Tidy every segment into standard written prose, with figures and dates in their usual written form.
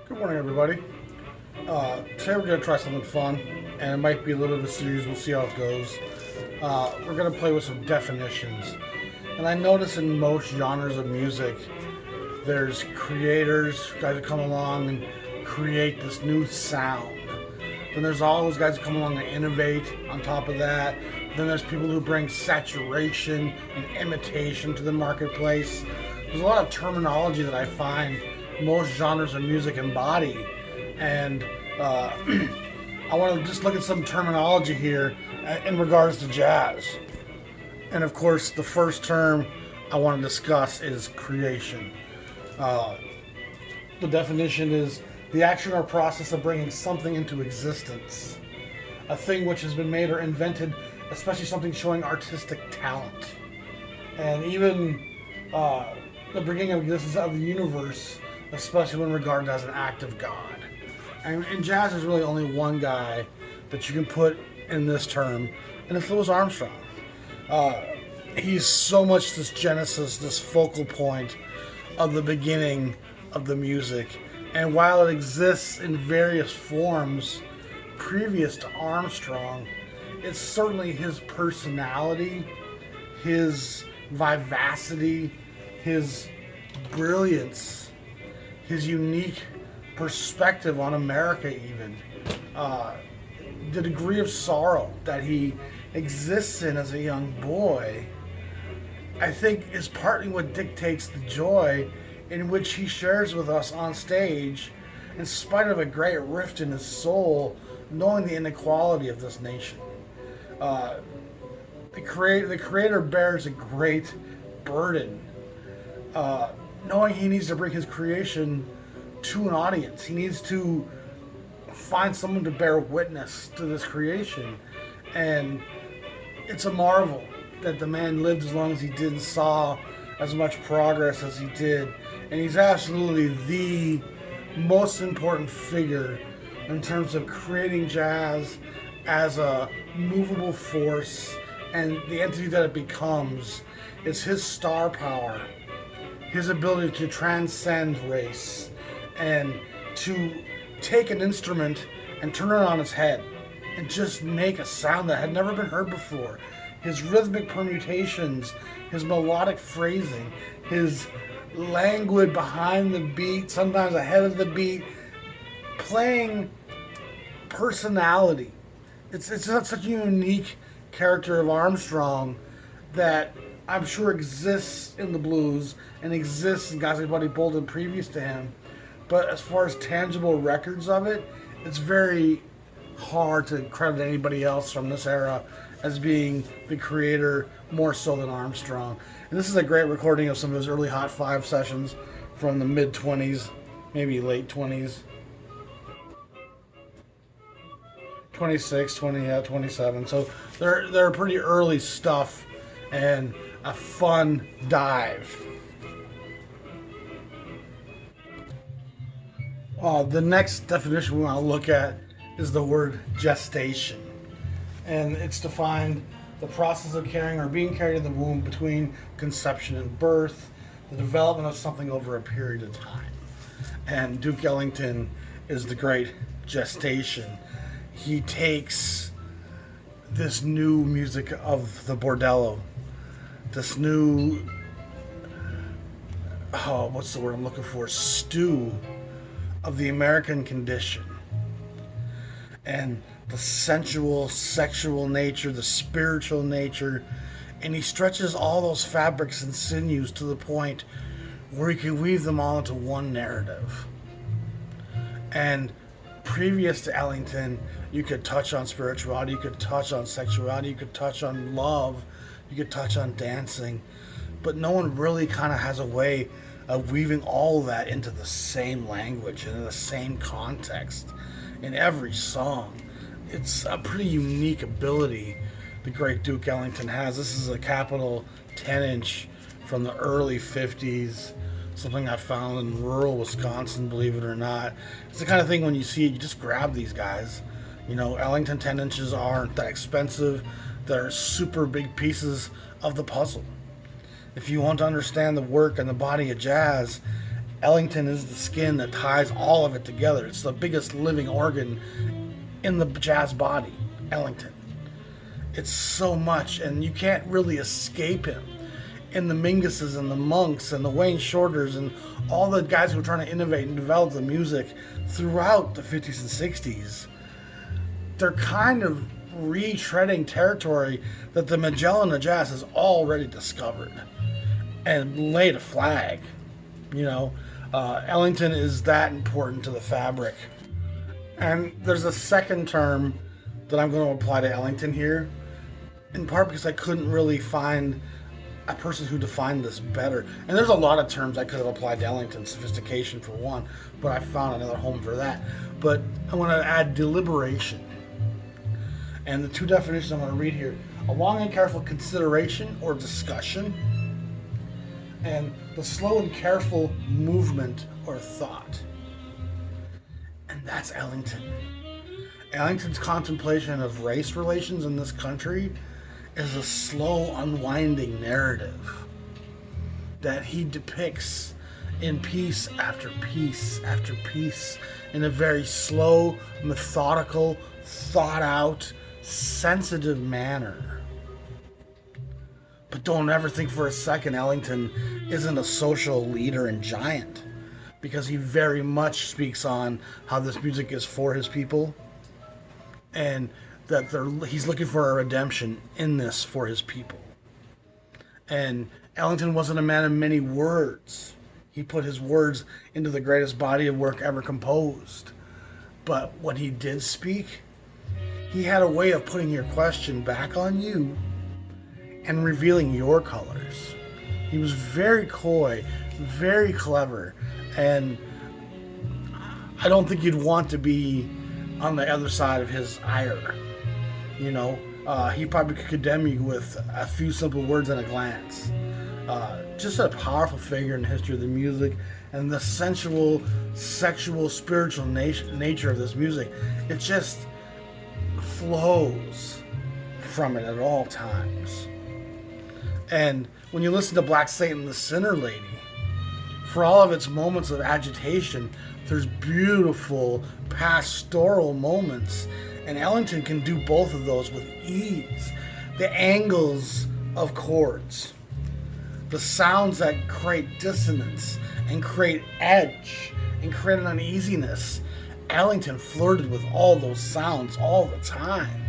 Good morning, everybody. Today we're going to try something fun, and it might be a little bit of a series. We'll see how it goes. We're going to play with some definitions. And I notice in most genres of music, there's creators, guys that come along and create this new sound. Then there's all those guys that come along and innovate on top of that. Then there's people who bring saturation and imitation to the marketplace. There's a lot of terminology that I find most genres of music embody, and I want to just look at some terminology here in regards to jazz. And of course, the first term I want to discuss is creation. The definition is the action or process of bringing something into existence, a thing which has been made or invented, especially something showing artistic talent. And even the bringing of existence of the universe, especially when regarded as an act of God. And in jazz, there's really only one guy that you can put in this term, and it's Louis Armstrong. He's so much this genesis, this focal point of the beginning of the music. And while it exists in various forms previous to Armstrong, it's certainly his personality, his vivacity, his brilliance, his unique perspective on America, even the degree of sorrow that he exists in as a young boy, I think is partly what dictates the joy in which he shares with us on stage, in spite of a great rift in his soul, knowing the inequality of this nation. The creator bears a great burden, knowing he needs to bring his creation to an audience. He needs to find someone to bear witness to this creation. And it's a marvel that the man lived as long as he did and saw as much progress as he did. And he's absolutely the most important figure in terms of creating jazz as a movable force and the entity that it becomes. It's his star power, his ability to transcend race and to take an instrument and turn it on its head and just make a sound that had never been heard before. His rhythmic permutations, his melodic phrasing, his languid behind the beat, sometimes ahead of the beat, playing personality. It's such a unique character of Armstrong that I'm sure exists in the blues and exists in guys like Buddy Bolden previous to him. But as far as tangible records of it, it's very hard to credit anybody else from this era as being the creator more so than Armstrong. And this is a great recording of some of his early Hot 5 sessions from the mid-20s, maybe late 20s. 26, 20, 27. So they're pretty early stuff and a fun dive. The next definition we want to look at is the word gestation. And it's defined the process of carrying or being carried in the womb between conception and birth, the development of something over a period of time. And Duke Ellington is the great gestation. He takes this new music of the bordello, this new, what's the word I'm looking for, stew of the American condition, and the sensual, sexual nature, the spiritual nature, and he stretches all those fabrics and sinews to the point where he can weave them all into one narrative. And previous to Ellington, you could touch on spirituality, you could touch on sexuality, you could touch on love, you could touch on dancing, but no one really kind of has a way of weaving all of that into the same language and in the same context in every song. It's a pretty unique ability the great Duke Ellington has. This is a capital 10-inch from the early 50s, something I found in rural Wisconsin, believe it or not. It's the kind of thing when you see it, you just grab these guys. You know, Ellington 10 inches aren't that expensive. They're super big pieces of the puzzle. If you want to understand the work and the body of jazz, Ellington is the skin that ties all of it together. It's the biggest living organ in the jazz body, Ellington. It's so much, and you can't really escape him. And the Minguses and the Monks and the Wayne Shorters and all the guys who were trying to innovate and develop the music throughout the 50s and 60s, they're kind of retreading territory that the Magellan of jazz has already discovered and laid a flag. Ellington is that important to the fabric. And there's a second term that I'm going to apply to Ellington here, in part because I couldn't really find a person who defined this better. And there's a lot of terms I could have applied to Ellington, sophistication for one, but I found another home for that. But I want to add deliberation. And the two definitions I'm going to read here: a long and careful consideration or discussion, and the slow and careful movement or thought. And that's Ellington. Ellington's contemplation of race relations in this country is a slow, unwinding narrative that he depicts in piece after piece after piece in a very slow, methodical, thought-out, sensitive manner. But don't ever think for a second Ellington isn't a social leader and giant, because he very much speaks on how this music is for his people, and that he's looking for a redemption in this for his people. And Ellington wasn't a man of many words. He put his words into the greatest body of work ever composed. But when he did speak, he had a way of putting your question back on you and revealing your colors. He was very coy, very clever, and I don't think you'd want to be on the other side of his ire. He probably could condemn you with a few simple words and a glance. Just a powerful figure in the history of the music, and the sensual, sexual, spiritual nature of this music. It just flows from it at all times. And when you listen to Black Satan, the Sinner Lady, for all of its moments of agitation, there's beautiful pastoral moments, and Ellington can do both of those with ease. The angles of chords, the sounds that create dissonance and create edge and create an uneasiness. Ellington flirted with all those sounds all the time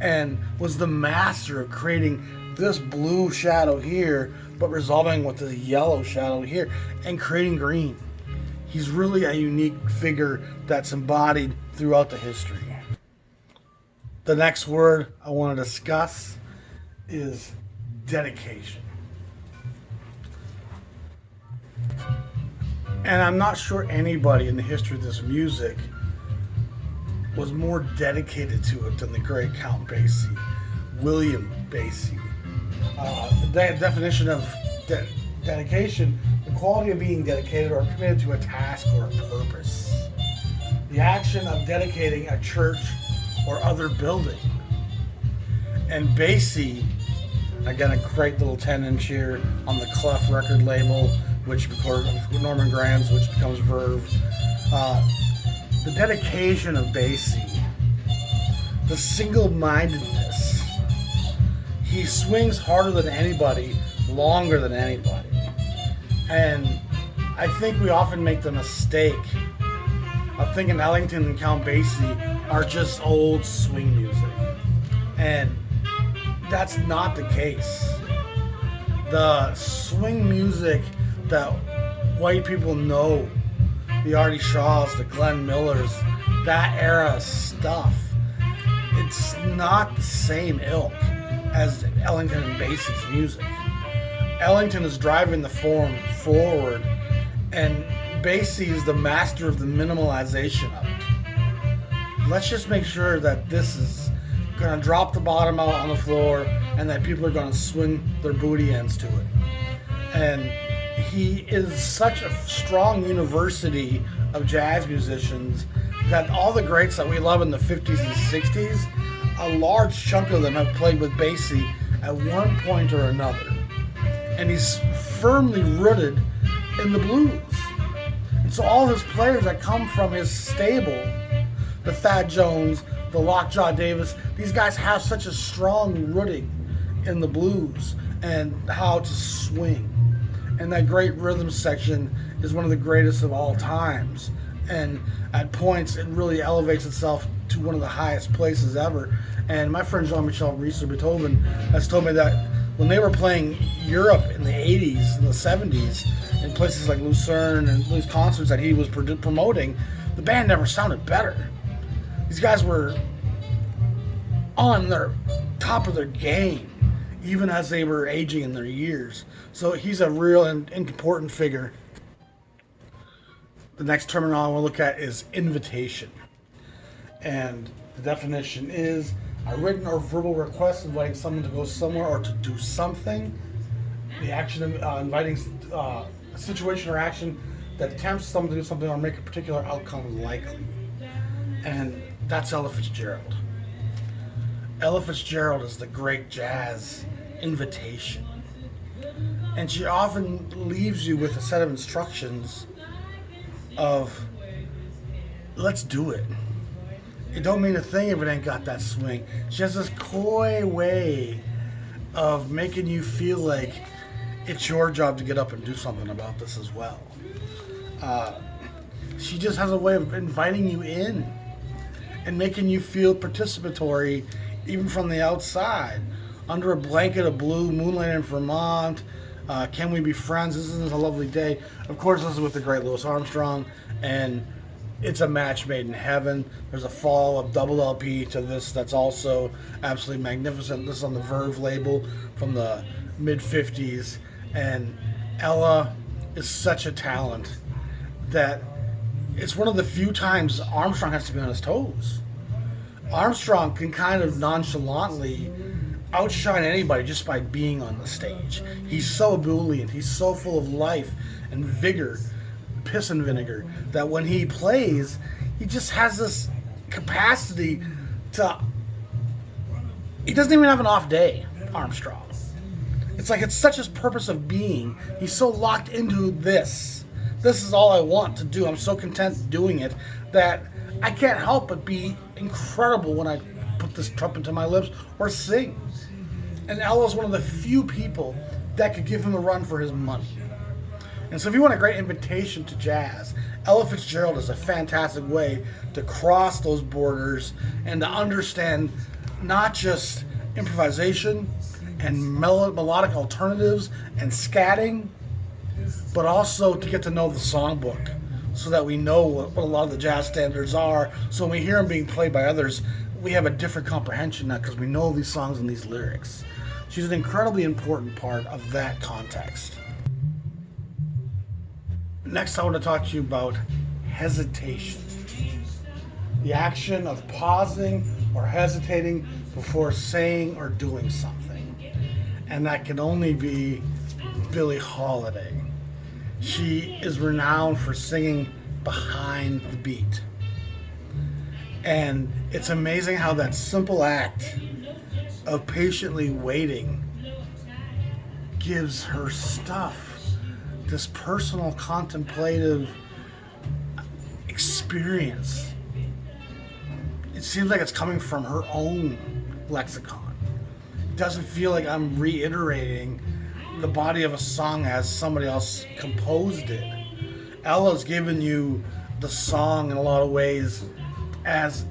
and was the master of creating this blue shadow here, but resolving with the yellow shadow here and creating green. He's really a unique figure that's embodied throughout the history. The next word I want to discuss is dedication. And I'm not sure anybody in the history of this music was more dedicated to it than the great Count Basie, William Basie. The definition of dedication: the quality of being dedicated or committed to a task or a purpose. The action of dedicating a church or other building. And Basie, again, a great little 10-inch here on the Clef record label, which recorded Norman Graham's, which becomes Verve. The dedication of Basie, the single-mindedness. He swings harder than anybody, longer than anybody. And I think we often make the mistake of thinking Ellington and Count Basie are just old swing music. And that's not the case. The swing music that white people know, the Artie Shaws, the Glenn Millers, that era stuff, it's not the same ilk as Ellington and Basie's music. Ellington is driving the form forward, and Basie is the master of the minimalization of it. Let's just make sure that this is going to drop the bottom out on the floor and that people are going to swing their booty ends to it. And he is such a strong university of jazz musicians that all the greats that we love in the 50s and 60s, a large chunk of them have played with Basie at one point or another. And he's firmly rooted in the blues. So all his players that come from his stable, the Thad Jones, the Lockjaw Davis, these guys have such a strong rooting in the blues and how to swing. And that great rhythm section is one of the greatest of all times. And at points, it really elevates itself to one of the highest places ever. And my friend Jean-Michel Riester-Beethoven has told me that when they were playing Europe in the 80s and the 70s, in places like Lucerne and these concerts that he was promoting, the band never sounded better. These guys were on their top of their game, even as they were aging in their years. So he's a real and important figure. The next terminology I want to look at is invitation. And the definition is a written or verbal request inviting someone to go somewhere or to do something. The action of inviting a situation or action that tempts someone to do something or make a particular outcome likely. And that's Ella Fitzgerald. Ella Fitzgerald is the great jazz invitation. And she often leaves you with a set of instructions of, let's do it. It don't mean a thing if it ain't got that swing. She has this coy way of making you feel like it's your job to get up and do something about this as well. She just has a way of inviting you in and making you feel participatory even from the outside. Under a blanket of blue, moonlight in Vermont, Can We Be Friends? This is a lovely day. Of course, this is with the great Louis Armstrong, and it's a match made in heaven. There's a follow-up double LP to this that's also absolutely magnificent. This is on the Verve label from the mid-50s, and Ella is such a talent that it's one of the few times Armstrong has to be on his toes. Armstrong can kind of nonchalantly outshine anybody just by being on the stage. He's so ebullient, he's so full of life and vigor, piss and vinegar, that when he plays, he just has this capacity to... He doesn't even have an off day, Armstrong. It's like it's such his purpose of being. He's so locked into this. This is all I want to do. I'm so content doing it that I can't help but be incredible when I put this trumpet to my lips or sing. And Ella's one of the few people that could give him a run for his money. And so if you want a great invitation to jazz, Ella Fitzgerald is a fantastic way to cross those borders and to understand not just improvisation and melodic alternatives and scatting, but also to get to know the songbook so that we know what a lot of the jazz standards are. So when we hear them being played by others, we have a different comprehension now because we know these songs and these lyrics. She's an incredibly important part of that context. Next, I want to talk to you about hesitation. The action of pausing or hesitating before saying or doing something. And that can only be Billie Holiday. She is renowned for singing behind the beat. And it's amazing how that simple act of patiently waiting gives her stuff this personal contemplative experience. It seems like it's coming from her own lexicon. It doesn't feel like I'm reiterating the body of a song as somebody else composed it. Ella's given you the song in a lot of ways as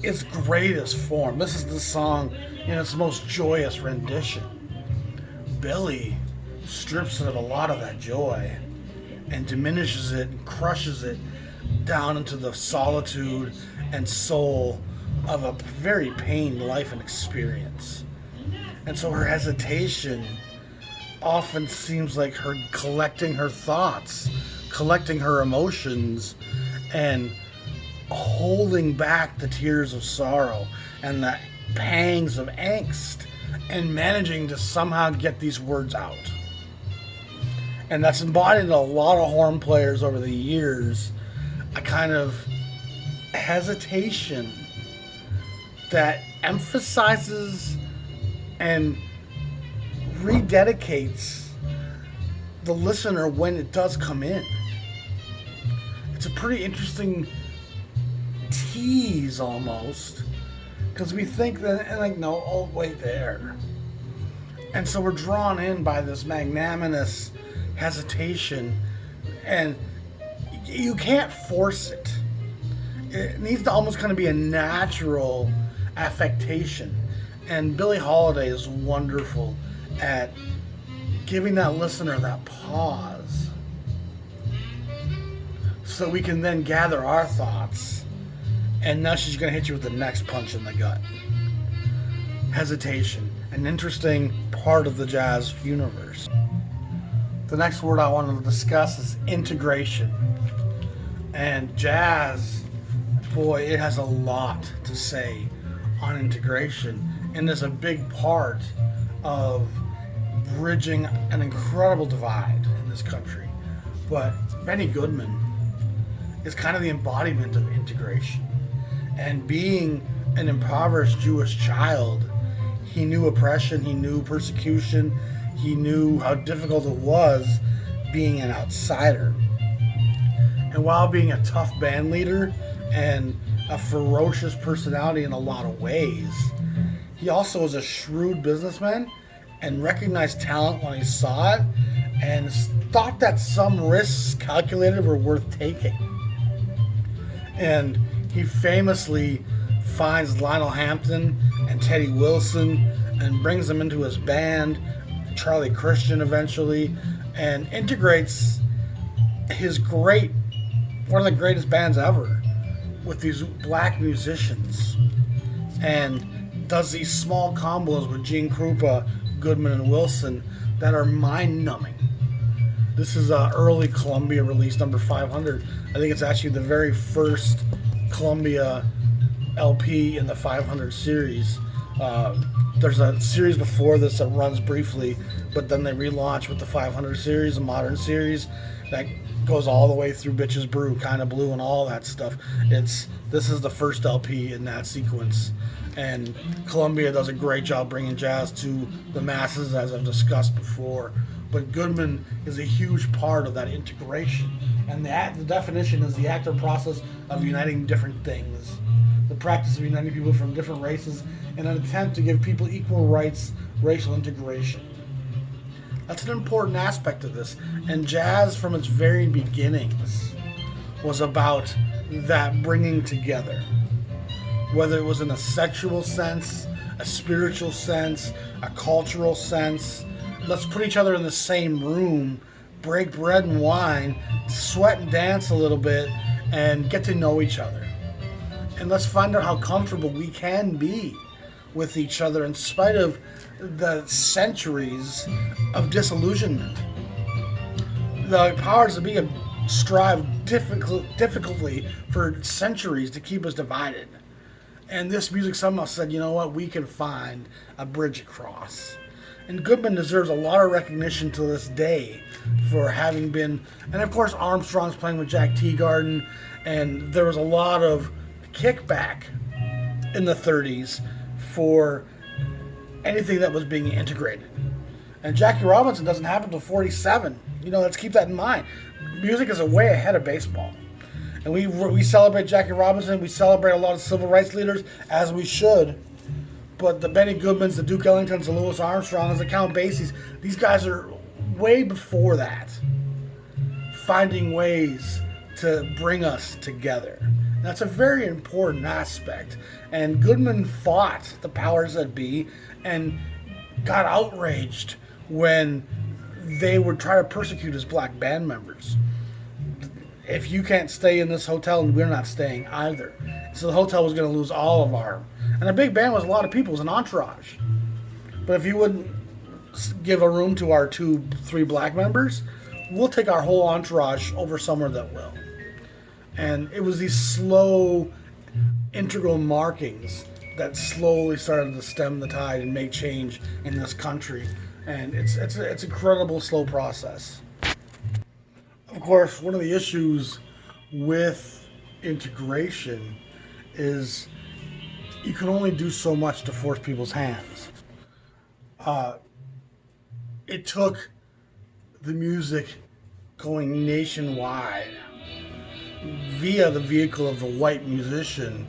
its greatest form. This is the song in its most joyous rendition. Billie strips it of a lot of that joy and diminishes it and crushes it down into the solitude and soul of a very pained life and experience. And so her hesitation often seems like her collecting her thoughts, collecting her emotions, and holding back the tears of sorrow and the pangs of angst and managing to somehow get these words out. And that's embodied in a lot of horn players over the years, a kind of hesitation that emphasizes and rededicates the listener when it does come in. it's a pretty interesting tease almost, because we think that, and like, no, oh, wait there. And so we're drawn in by this magnanimous hesitation, and you can't force it. It needs to almost kind of be a natural affectation. And Billie Holiday is wonderful at giving that listener that pause so we can then gather our thoughts. And now she's going to hit you with the next punch in the gut. Hesitation, an interesting part of the jazz universe. The next word I wanted to discuss is integration. And jazz, boy, it has a lot to say on integration, and is a big part of bridging an incredible divide in this country. But Benny Goodman is kind of the embodiment of integration. And being an impoverished Jewish child, he knew oppression, he knew persecution, he knew how difficult it was being an outsider. And while being a tough band leader and a ferocious personality in a lot of ways, he also was a shrewd businessman and recognized talent when he saw it and thought that some risks calculated were worth taking. And he famously finds Lionel Hampton and Teddy Wilson and brings them into his band, Charlie Christian eventually, and integrates one of the greatest bands ever with these black musicians, and does these small combos with Gene Krupa, Goodman, and Wilson that are mind-numbing. This is early Columbia release, number 500. I think it's actually the very first Columbia LP in the 500 series. There's a series before this that runs briefly, but then they relaunch with the 500 series, a modern series that goes all the way through Bitches Brew, Kinda Blue, and all that stuff. This is the first LP in that sequence, and Columbia does a great job bringing jazz to the masses, as I've discussed before. But Goodman is a huge part of that integration, and the definition is the act or process of uniting different things. The practice of uniting people from different races in an attempt to give people equal rights, racial integration. That's an important aspect of this, and jazz from its very beginnings was about that bringing together. Whether it was in a sexual sense, a spiritual sense, a cultural sense, let's put each other in the same room, break bread and wine, sweat and dance a little bit, and get to know each other. And let's find out how comfortable we can be with each other in spite of the centuries of disillusionment. The powers that be have strived difficultly for centuries to keep us divided. And this music somehow said, you know what, we can find a bridge across. And Goodman deserves a lot of recognition to this day for having been, and of course Armstrong's playing with Jack Teagarden, and there was a lot of kickback in the 30s for anything that was being integrated. And Jackie Robinson doesn't happen until 47. Let's keep that in mind. Music is way ahead of baseball. And we celebrate Jackie Robinson, we celebrate a lot of civil rights leaders, as we should. But the Benny Goodmans, the Duke Ellingtons, the Louis Armstrongs, the Count Basies, these guys are way before that, finding ways to bring us together. That's a very important aspect. And Goodman fought the powers that be and got outraged when they would try to persecute his black band members. If you can't stay in this hotel, and we're not staying either. So the hotel was going to lose all of our... And a big band was a lot of people. It was an entourage. But if you wouldn't give a room to our 2-3 black members, we'll take our whole entourage over somewhere that will. And it was these slow, integral markings that slowly started to stem the tide and make change in this country. And it's an incredible slow process. Of course, one of the issues with integration is you can only do so much to force people's hands. It took the music going nationwide via the vehicle of the white musician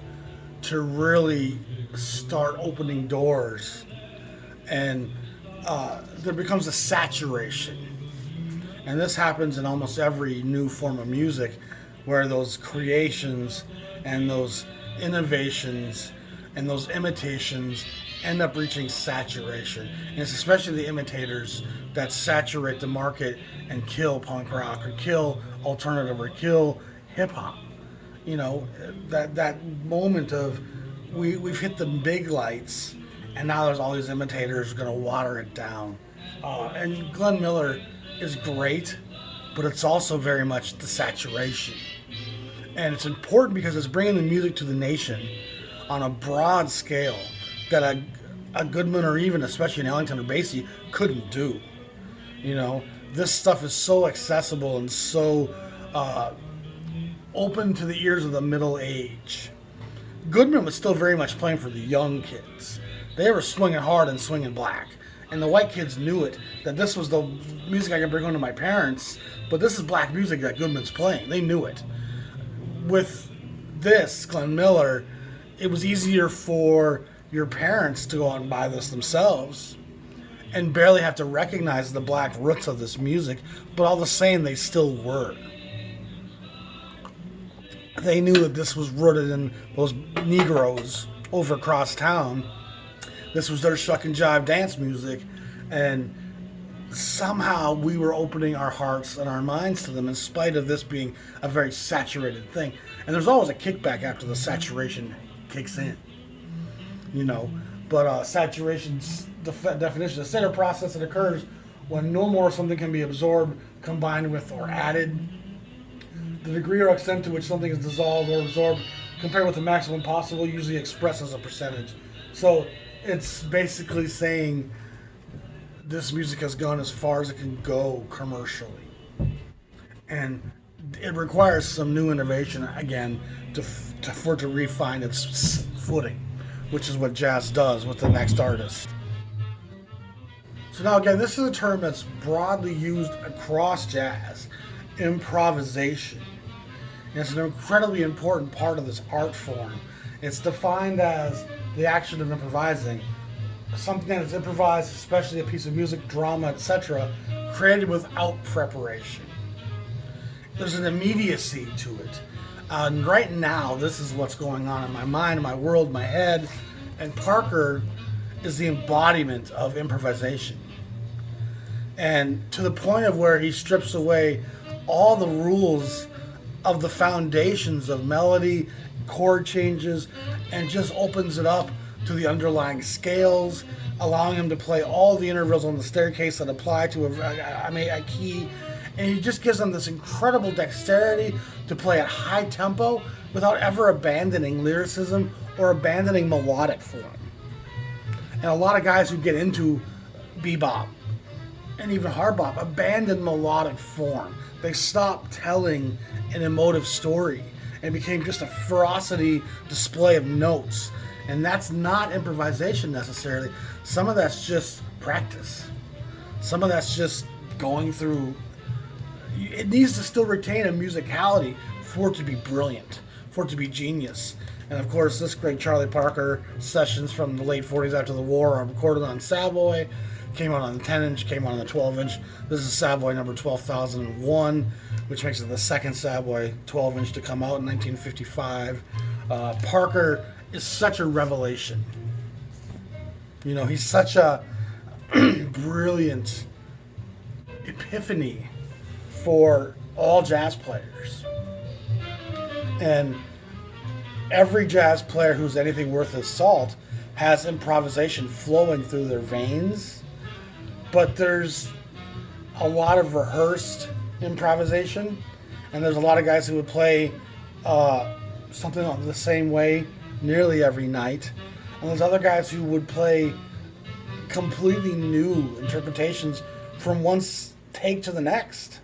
to really start opening doors. And there becomes a saturation. And this happens in almost every new form of music, where those creations and those innovations and those imitations end up reaching saturation. And it's especially the imitators that saturate the market and kill punk rock or kill alternative or kill hip hop. You know, that moment of we've hit the big lights, and now there's all these imitators going to water it down. And Glenn Miller is great, but it's also very much the saturation. And it's important because it's bringing the music to the nation on a broad scale that a Goodman or even especially an Ellington or Basie couldn't do. You know, this stuff is so accessible and so open to the ears of the middle age. Goodman was still very much playing for the young kids. They were swinging hard and swinging black. And the white kids knew it, that this was the music I could bring home to my parents, but this is black music that Goodman's playing. They knew it. With this, Glenn Miller, it was easier for your parents to go out and buy this themselves and barely have to recognize the black roots of this music, but all the same, they still were. They knew that this was rooted in those Negroes over across town. This was their shuck and jive dance music, and somehow we were opening our hearts and our minds to them in spite of this being a very saturated thing. And there's always a kickback after the saturation kicks in, you know. But saturation's definition, a state or process that occurs when no more something can be absorbed, combined with, or added. The degree or extent to which something is dissolved or absorbed compared with the maximum possible, usually expressed as a percentage. So it's basically saying this music has gone as far as it can go commercially. And it requires some new innovation, again, for it to refine its footing, which is what jazz does with the next artist. So now again, this is a term that's broadly used across jazz, improvisation. And it's an incredibly important part of this art form. It's defined as the action of improvising, something that is improvised, especially a piece of music, drama, etc., created without preparation. There's an immediacy to it. And right now, this is what's going on in my mind, my world, my head. And Parker is the embodiment of improvisation. And to the point of where he strips away all the rules of the foundations of melody, chord changes, and just opens it up to the underlying scales, allowing him to play all the intervals on the staircase that apply to a key. And he just gives them this incredible dexterity to play at high tempo without ever abandoning lyricism or abandoning melodic form. And a lot of guys who get into bebop and even hard bop abandon melodic form. They stop telling an emotive story and became just a ferocity display of notes. And that's not improvisation necessarily. Some of that's just practice. Some of that's just going through. It needs to still retain a musicality for it to be brilliant, for it to be genius. And of course, this great Charlie Parker sessions from the late 40s after the war are recorded on Savoy, came out on the 10-inch, came out on the 12-inch. This is Savoy number 12,001, which makes it the second Savoy 12-inch to come out in 1955. Parker is such a revelation. You know, he's such a brilliant epiphany for all jazz players. And every jazz player who's anything worth his salt has improvisation flowing through their veins, but there's a lot of rehearsed improvisation, and there's a lot of guys who would play something the same way nearly every night, and there's other guys who would play completely new interpretations from one take to the next.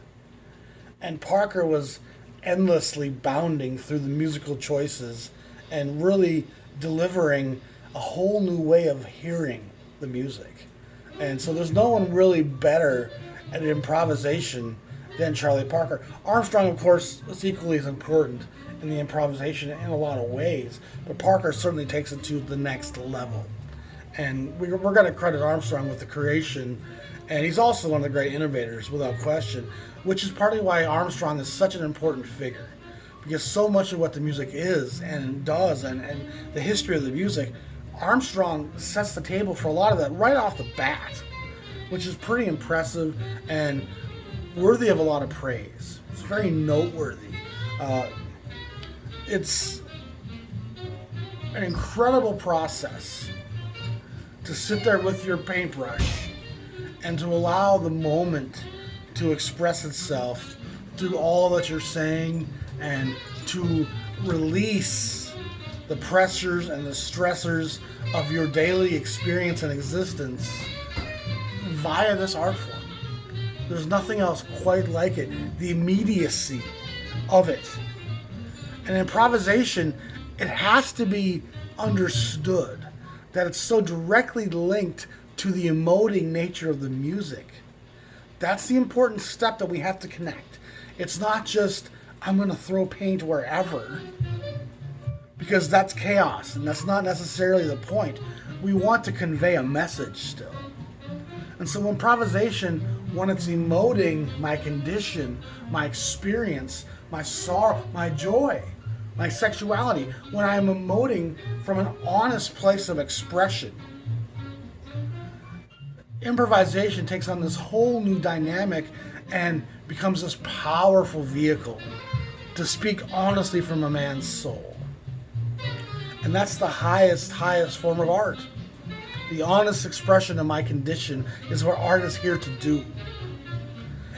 And Parker was endlessly bounding through the musical choices and really delivering a whole new way of hearing the music. And so there's no one really better at improvisation than Charlie Parker. Armstrong, of course, is equally as important in the improvisation in a lot of ways, but Parker certainly takes it to the next level. And we're going to credit Armstrong with the creation, and he's also one of the great innovators, without question, which is partly why Armstrong is such an important figure. Because so much of what the music is and does, and the history of the music, Armstrong sets the table for a lot of that right off the bat, which is pretty impressive and worthy of a lot of praise. It's very noteworthy. It's an incredible process to sit there with your paintbrush and to allow the moment to express itself through all that you're saying and to release the pressures and the stressors of your daily experience and existence via this art form. There's nothing else quite like it. The immediacy of it. And improvisation, it has to be understood that it's so directly linked to the emoting nature of the music. That's the important step that we have to connect. It's not just, I'm going to throw paint wherever, because that's chaos, and that's not necessarily the point. We want to convey a message still. And so improvisation, when it's emoting my condition, my experience, my sorrow, my joy, my sexuality, when I'm emoting from an honest place of expression, improvisation takes on this whole new dynamic and becomes this powerful vehicle to speak honestly from a man's soul. And that's the highest form of art. The honest expression of my condition is what art is here to do.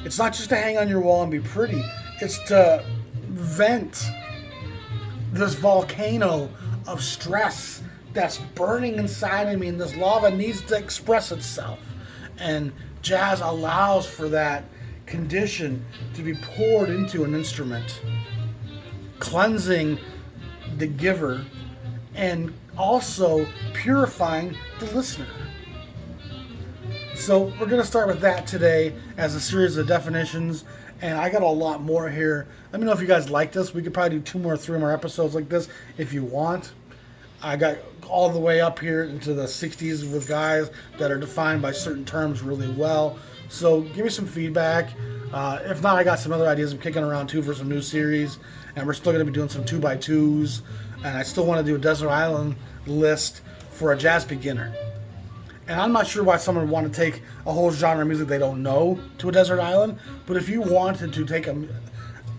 It's not just to hang on your wall and be pretty. It's to vent this volcano of stress that's burning inside of me, and this lava needs to express itself. And jazz allows for that condition to be poured into an instrument, cleansing the giver and also purifying the listener. So we're going to start with that today as a series of definitions, and I got a lot more here. Let me know if you guys like this. We could probably do 3 more episodes like this if you want. I got all the way up here into the 60s with guys that are defined by certain terms really well. So give me some feedback. If not, I got some other ideas I'm kicking around too for some new series, and we're still going to be doing some 2x2s, and I still want to do a Desert Island list for a jazz beginner. And I'm not sure why someone would want to take a whole genre of music they don't know to a desert island, but if you wanted to take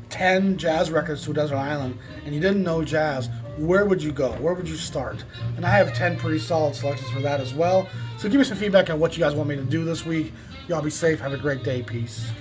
10 jazz records to a desert island and you didn't know jazz, where would you go? Where would you start? And I have 10 pretty solid selections for that as well. So give me some feedback on what you guys want me to do this week. Y'all be safe. Have a great day. Peace.